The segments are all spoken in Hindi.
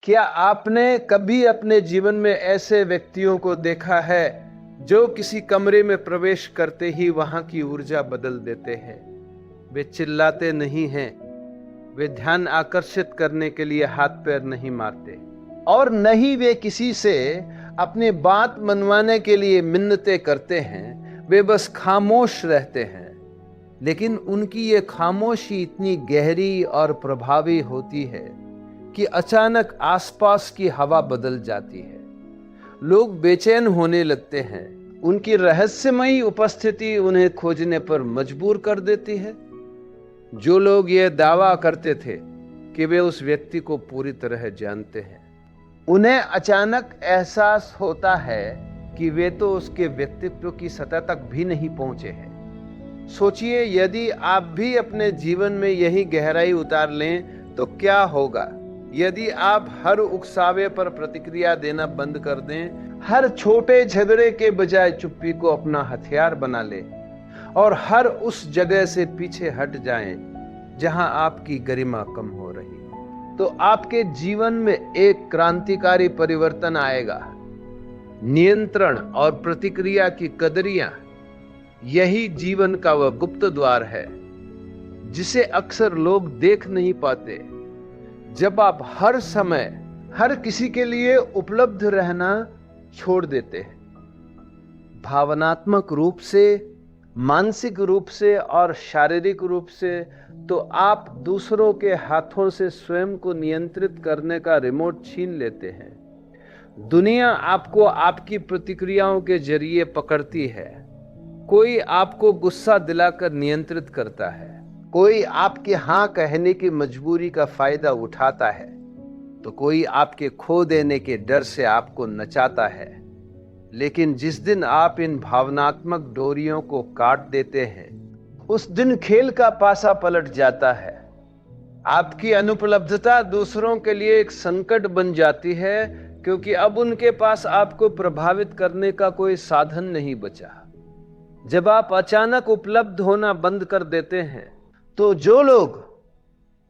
क्या आपने कभी अपने जीवन में ऐसे व्यक्तियों को देखा है जो किसी कमरे में प्रवेश करते ही वहां की ऊर्जा बदल देते हैं? वे चिल्लाते नहीं हैं, वे ध्यान आकर्षित करने के लिए हाथ पैर नहीं मारते और न ही वे किसी से अपनी बात मनवाने के लिए मिन्नतें करते हैं। वे बस खामोश रहते हैं, लेकिन उनकी ये खामोशी इतनी गहरी और प्रभावी होती है कि अचानक आसपास की हवा बदल जाती है। लोग बेचैन होने लगते हैं, उनकी रहस्यमयी उपस्थिति उन्हें खोजने पर मजबूर कर देती है। जो लोग ये दावा करते थे कि वे उस व्यक्ति को पूरी तरह जानते हैं, उन्हें अचानक एहसास होता है कि वे तो उसके व्यक्तित्व की सतह तक भी नहीं पहुंचे हैं। सोचिए, यदि आप भी अपने जीवन में यही गहराई उतार लें तो क्या होगा। यदि आप हर उकसावे पर प्रतिक्रिया देना बंद कर दें, हर छोटे झगड़े के बजाय चुप्पी को अपना हथियार बना लें और हर उस जगह से पीछे हट जाएं जहां आपकी गरिमा कम हो रही, तो आपके जीवन में एक क्रांतिकारी परिवर्तन आएगा। नियंत्रण और प्रतिक्रिया की कदरियां, यही जीवन का वह गुप्त द्वार है जिसे अक्सर लोग देख नहीं पाते। जब आप हर समय हर किसी के लिए उपलब्ध रहना छोड़ देते हैं, भावनात्मक रूप से, मानसिक रूप से और शारीरिक रूप से, तो आप दूसरों के हाथों से स्वयं को नियंत्रित करने का रिमोट छीन लेते हैं। दुनिया आपको आपकी प्रतिक्रियाओं के जरिए पकड़ती है। कोई आपको गुस्सा दिलाकर नियंत्रित करता है, कोई आपके हां कहने की मजबूरी का फायदा उठाता है, तो कोई आपके खो देने के डर से आपको नचाता है। लेकिन जिस दिन आप इन भावनात्मक डोरियों को काट देते हैं, उस दिन खेल का पासा पलट जाता है। आपकी अनुपलब्धता दूसरों के लिए एक संकट बन जाती है, क्योंकि अब उनके पास आपको प्रभावित करने का कोई साधन नहीं बचा। जब आप अचानक उपलब्ध होना बंद कर देते हैं, तो जो लोग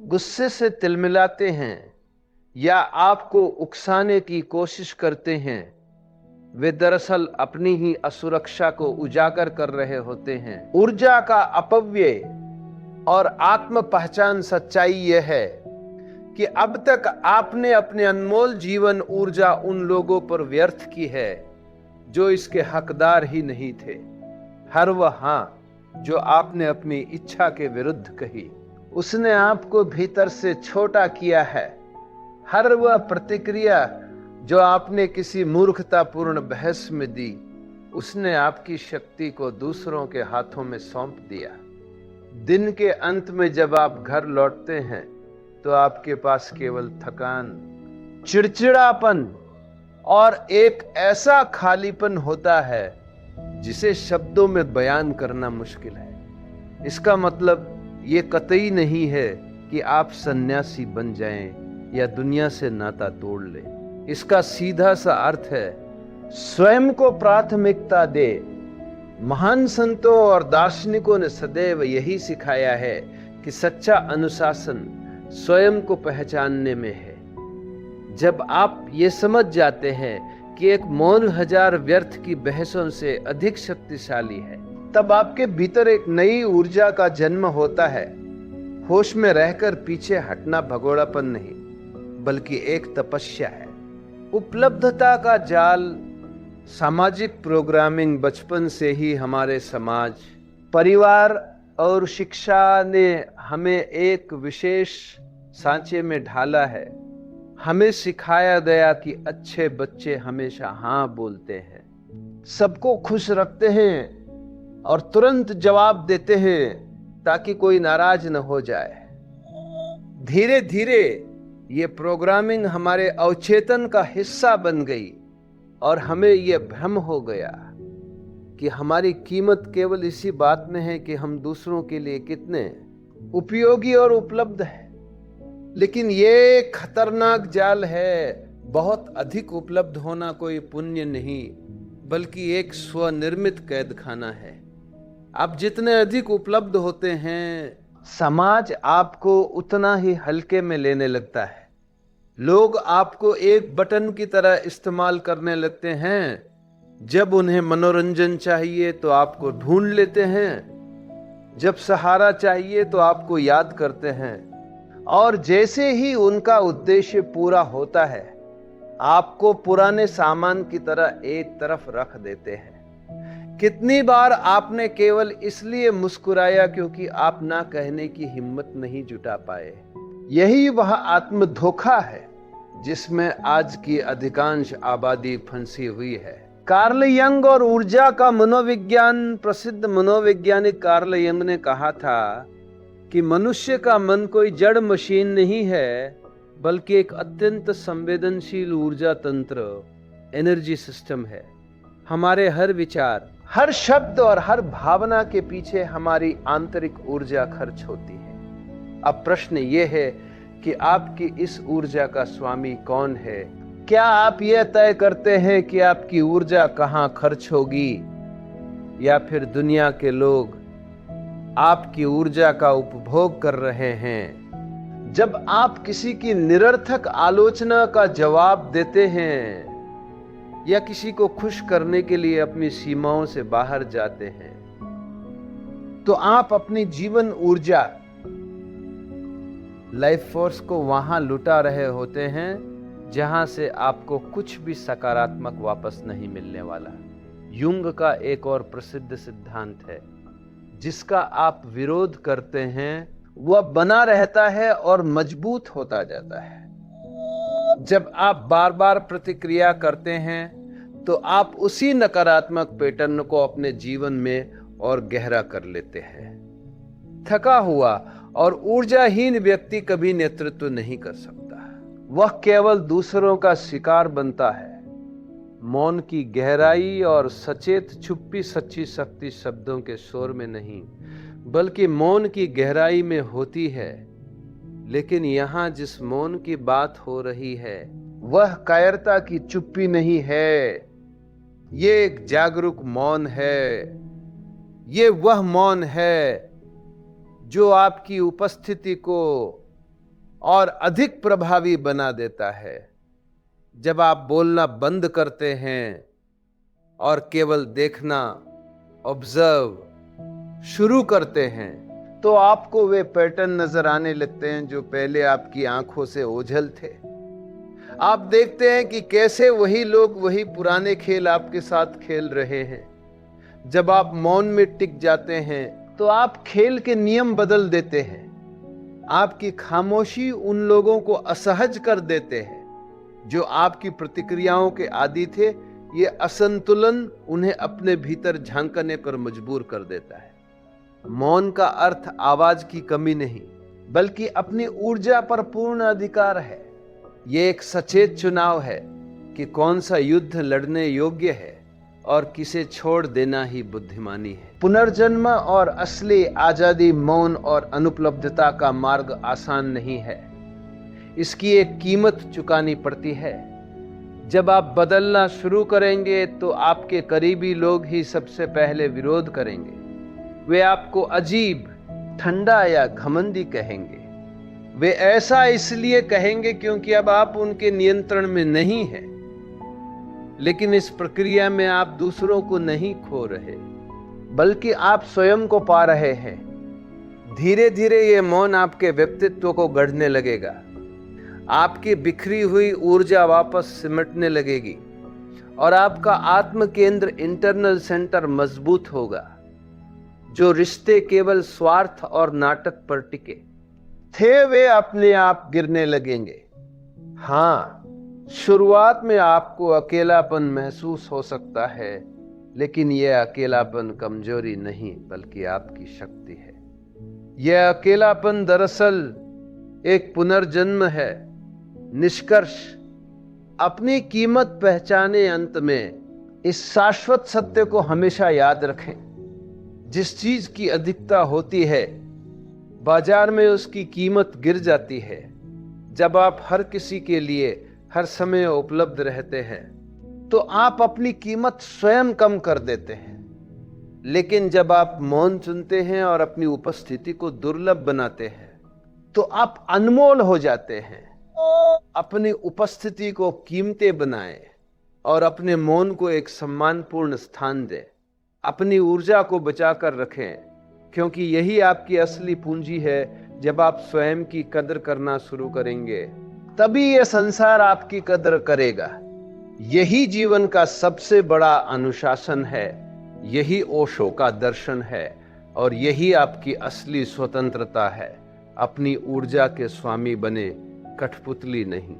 गुस्से से तिलमिलाते हैं या आपको उकसाने की कोशिश करते हैं, वे दरअसल अपनी ही असुरक्षा को उजागर कर रहे होते हैं। ऊर्जा का अपव्यय और आत्म पहचान सच्चाई यह है कि अब तक आपने अपने अनमोल जीवन ऊर्जा उन लोगों पर व्यर्थ की है जो इसके हकदार ही नहीं थे। हर वह हां जो आपने अपनी इच्छा के विरुद्ध कही, उसने आपको भीतर से छोटा किया है। हर वह प्रतिक्रिया जो आपने किसी मूर्खतापूर्ण बहस में दी, उसने आपकी शक्ति को दूसरों के हाथों में सौंप दिया। दिन के अंत में जब आप घर लौटते हैं, तो आपके पास केवल थकान, चिड़चिड़ापन और एक ऐसा खालीपन होता है जिसे शब्दों में बयान करना मुश्किल है। इसका मतलब ये कतई नहीं है कि आप सन्यासी बन जाएं या दुनिया से नाता तोड़ लें। इसका सीधा सा अर्थ है, स्वयं को प्राथमिकता दे। महान संतों और दार्शनिकों ने सदैव यही सिखाया है कि सच्चा अनुशासन स्वयं को पहचानने में है। जब आप ये समझ जाते हैं कि एक मौन हजार व्यर्थ की बहसों से अधिक शक्तिशाली है, तब आपके भीतर एक नई ऊर्जा का जन्म होता है। होश में रहकर पीछे हटना भगोड़ापन नहीं, बल्कि एक तपस्या है। उपलब्धता का जाल, सामाजिक प्रोग्रामिंग बचपन से ही हमारे समाज, परिवार और शिक्षा ने हमें एक विशेष सांचे में ढाला है। हमें सिखाया गया कि अच्छे बच्चे हमेशा हां बोलते हैं, सबको खुश रखते हैं और तुरंत जवाब देते हैं ताकि कोई नाराज न हो जाए। धीरे धीरे ये प्रोग्रामिंग हमारे अवचेतन का हिस्सा बन गई और हमें यह भ्रम हो गया कि हमारी कीमत केवल इसी बात में है कि हम दूसरों के लिए कितने उपयोगी और उपलब्ध हैं। लेकिन ये खतरनाक जाल है। बहुत अधिक उपलब्ध होना कोई पुण्य नहीं, बल्कि एक स्वनिर्मित कैद खाना है। आप जितने अधिक उपलब्ध होते हैं, समाज आपको उतना ही हल्के में लेने लगता है। लोग आपको एक बटन की तरह इस्तेमाल करने लगते हैं। जब उन्हें मनोरंजन चाहिए तो आपको ढूंढ लेते हैं, जब सहारा चाहिए तो आपको याद करते हैं, और जैसे ही उनका उद्देश्य पूरा होता है आपको पुराने सामान की तरह एक तरफ रख देते हैं। कितनी बार आपने केवल इसलिए मुस्कुराया क्योंकि आप ना कहने की हिम्मत नहीं जुटा पाए। यही वह आत्म धोखा है जिसमें आज की अधिकांश आबादी फंसी हुई है। कार्ल यंग और ऊर्जा का मनोविज्ञान, प्रसिद्ध मनोवैज्ञानिक कार्ल यंग ने कहा था कि मनुष्य का मन कोई जड़ मशीन नहीं है, बल्कि एक अत्यंत संवेदनशील ऊर्जा तंत्र, एनर्जी सिस्टम है। हमारे हर विचार, हर शब्द और हर भावना के पीछे हमारी आंतरिक ऊर्जा खर्च होती है। अब प्रश्न यह है कि आपकी इस ऊर्जा का स्वामी कौन है? क्या आप यह तय करते हैं कि आपकी ऊर्जा कहां खर्च होगी, या फिर दुनिया के लोग आपकी ऊर्जा का उपभोग कर रहे हैं? जब आप किसी की निरर्थक आलोचना का जवाब देते हैं या किसी को खुश करने के लिए अपनी सीमाओं से बाहर जाते हैं, तो आप अपनी जीवन ऊर्जा, लाइफ फोर्स को वहां लुटा रहे होते हैं जहां से आपको कुछ भी सकारात्मक वापस नहीं मिलने वाला। युंग का एक और प्रसिद्ध सिद्धांत है, जिसका आप विरोध करते हैं वह बना रहता है और मजबूत होता जाता है। जब आप बार बार प्रतिक्रिया करते हैं तो आप उसी नकारात्मक पैटर्न को अपने जीवन में और गहरा कर लेते हैं। थका हुआ और ऊर्जाहीन व्यक्ति कभी नेतृत्व नहीं कर सकता। वह केवल दूसरों का शिकार बनता है। मौन की गहराई और सचेत छुपी सच्ची शक्ति शब्दों के शोर में नहीं, बल्कि मौन की गहराई में होती है। लेकिन यहां जिस मौन की बात हो रही है वह कायरता की चुप्पी नहीं है, ये एक जागरूक मौन है। ये वह मौन है जो आपकी उपस्थिति को और अधिक प्रभावी बना देता है। जब आप बोलना बंद करते हैं और केवल देखना, ऑब्जर्व शुरू करते हैं, तो आपको वे पैटर्न नजर आने लगते हैं जो पहले आपकी आंखों से ओझल थे। आप देखते हैं कि कैसे वही लोग वही पुराने खेल आपके साथ खेल रहे हैं। जब आप मौन में टिक जाते हैं तो आप खेल के नियम बदल देते हैं। आपकी खामोशी उन लोगों को असहज कर देते हैं जो आपकी प्रतिक्रियाओं के आदी थे। ये असंतुलन उन्हें अपने भीतर झांकने पर मजबूर कर देता है। मौन का अर्थ आवाज की कमी नहीं, बल्कि अपनी ऊर्जा पर पूर्ण अधिकार है। ये एक सचेत चुनाव है कि कौन सा युद्ध लड़ने योग्य है और किसे छोड़ देना ही बुद्धिमानी है। पुनर्जन्म और असली आजादी, मौन और अनुपलब्धता का मार्ग आसान नहीं है। इसकी एक कीमत चुकानी पड़ती है। जब आप बदलना शुरू करेंगे तो आपके करीबी लोग ही सबसे पहले विरोध करेंगे। वे आपको अजीब, ठंडा या घमंडी कहेंगे। वे ऐसा इसलिए कहेंगे क्योंकि अब आप उनके नियंत्रण में नहीं हैं। लेकिन इस प्रक्रिया में आप दूसरों को नहीं खो रहे, बल्कि आप स्वयं को पा रहे हैं। धीरे धीरे ये मौन आपके व्यक्तित्व को गढ़ने लगेगा। आपकी बिखरी हुई ऊर्जा वापस सिमटने लगेगी और आपका आत्म केंद्र, इंटरनल सेंटर मजबूत होगा। जो रिश्ते केवल स्वार्थ और नाटक पर टिके थे, वे अपने आप गिरने लगेंगे। हाँ, शुरुआत में आपको अकेलापन महसूस हो सकता है, लेकिन यह अकेलापन कमजोरी नहीं बल्कि आपकी शक्ति है। यह अकेलापन दरअसल एक पुनर्जन्म है। निष्कर्ष, अपनी कीमत पहचाने। अंत में इस शाश्वत सत्य को हमेशा याद रखें, जिस चीज की अधिकता होती है बाजार में उसकी कीमत गिर जाती है। जब आप हर किसी के लिए हर समय उपलब्ध रहते हैं तो आप अपनी कीमत स्वयं कम कर देते हैं। लेकिन जब आप मौन चुनते हैं और अपनी उपस्थिति को दुर्लभ बनाते हैं तो आप अनमोल हो जाते हैं। अपनी उपस्थिति को कीमती बनाएं और अपने मौन को एक सम्मानपूर्ण स्थान दें। अपनी ऊर्जा को बचाकर रखें, क्योंकि यही आपकी असली पूंजी है। जब आप स्वयं की कदर करना शुरू करेंगे, तभी यह संसार आपकी कदर करेगा। यही जीवन का सबसे बड़ा अनुशासन है, यही ओशो का दर्शन है, और यही आपकी असली स्वतंत्रता है। अपनी ऊर्जा के स्वामी बने, कठपुतली नहीं।